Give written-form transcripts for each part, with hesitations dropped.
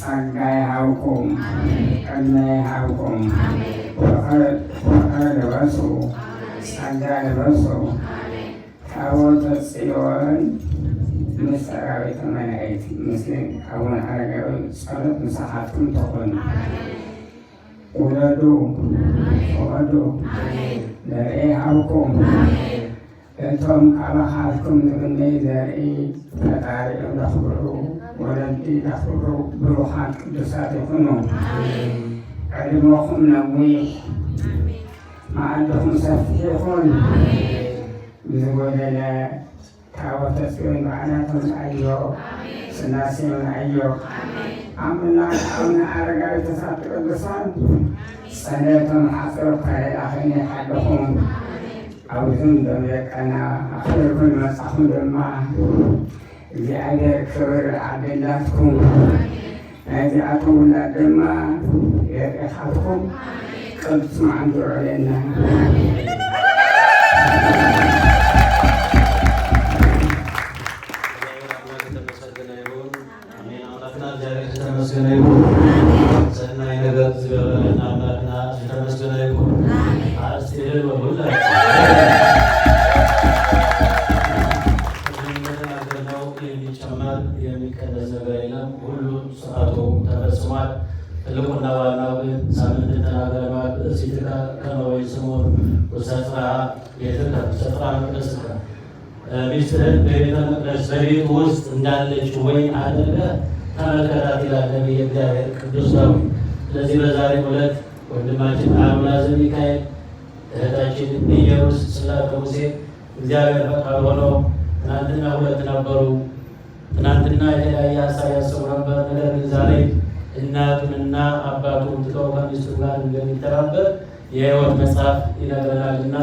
ጸጋ ይሃብኩም ቀና ይሃብኩም ፍቅር ልበሱ ጸጋ ልበሱ ታቦተ ጽዮን ምስራዊተ መላእክት ምስለ አቡነ አረጋዊ ጸሎት ምሳኻትኩም ተኾኑ ውለዱ ፍቀዱ ዘርኢ ሃብኩም እቶም ካባኻትኩም ንብነይ ዘርኢ ፈጣሪኦም ዘኽብሩ ወለዲ ዘኽብሩ ብሩኻት ቅዱሳት ይኹኑ ዕድመኹም ነዊሕ መዓልትኹም ሰፊሕ ይኹን ብዝጎደለ ታቦተ ጽዮን በዓላቶም ንዓዮ ስላሴዮም ንዓዮ አምላክ አቡነ አረጋዊ ተስዓቱ ቅዱሳን ጸሎቶም ሓፂር ከይኣኸነ ሓለኹም ኣብዙም ደምቀና ኣኽርኩም መጻኹም ድማ እግዚአብሔር ክብር ዓደላትኩም ናይዚኣቶም ውላድ ድማ የርኢኻትኩም ቅዱስ መዓልቲ ውዕለና ሰናይ ነገር ዝገበረና አምላክና ዝተመስገነ ይሁን። አስቴር ወሁላ እንደተናገርነው የሚጨመር የሚቀነስ ነገር የለም። ሁሉም ስርዓቱ ተፈጽሟል። ትልቁና ዋናው ግን ሳምንት ተናገረናል። ሲትካ ከመወይ ስሙር ወሰጥራ ቤትከ ሰጥራ መቅደስከ ሚስትህን በቤተ መቅደስ በቤት ውስጥ እንዳለች ወይን አድርገህ ተመልከታት ይላል ነቢየ እግዚአብሔር ቅዱስ ዳዊት። ስለዚህ በዛሬው ዕለት ወንድማችን አቡነ ዘሚካኤል እህታችን ኢየሩስ ጽላተ ሙሴ እግዚአብሔር ፈቃድ ሆነው ትናንትና ሁለት ነበሩ። ትናንትና የተለያየ ሀሳብ ያሰቡ ነበር። ነገር ግን ዛሬ እናቱንና አባቱን ትተው ከሚስቱ ጋር እንደሚተባበር የሕይወት መጽሐፍ ይነግረናልና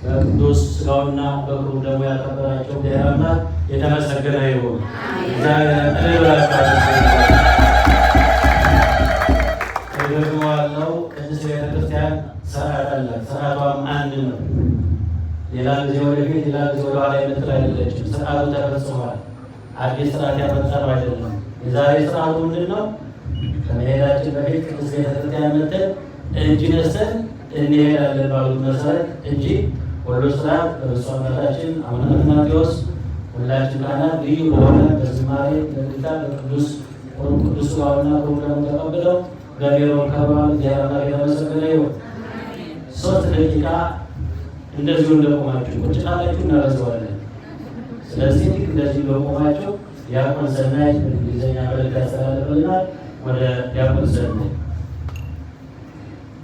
በቅዱስ ሥጋውና በክቡር ደሙ ያከበራቸው እግዚአብሔር አምላክ የተመሰገነ ይሁን። ደግሞ ያለው ቅድስት ቤተክርስቲያን ስርዓት አላት። ስርዓቷም አንድ ነው። ሌላ ጊዜ ወደፊት ሌላ ጊዜ ወደኋላ የምትል አይደለችም። ስርዓቱ ተፈጽሟል። አዲስ ስርዓት ያመጣነው አይደለም። የዛሬ ስርዓቱ ምንድን ነው? ከመሄዳችን በፊት ቅድስት ቤተክርስቲያን መተን እጅ ነስተን እንሄዳለን ባሉት መሰረት እንጂ ሁሉ ስርዓት በብፁዕ አባታችን አቡነ አትናቴዎስ ሁላችን ካህናት ልዩ በሆነ በዝማሬ በእልልታ በቅዱስ ሥጋውና ክቡር ደሙን ተቀብለው ገቢሮን ከበዋል። እግዚአብሔር የተመሰገነ ይሁን። 3 ደቂቃ እንደዚሁ እንደቆማችሁ ቁጭ ካላችሁ እናበዛዋለን። ስለዚህ እንደዚህ እንደቆማችሁ ዲያቆን ሰናይ በእንግሊዝኛ መልእክት ያስተላልፍልናል። ወደ ዲያቆን ሰናይ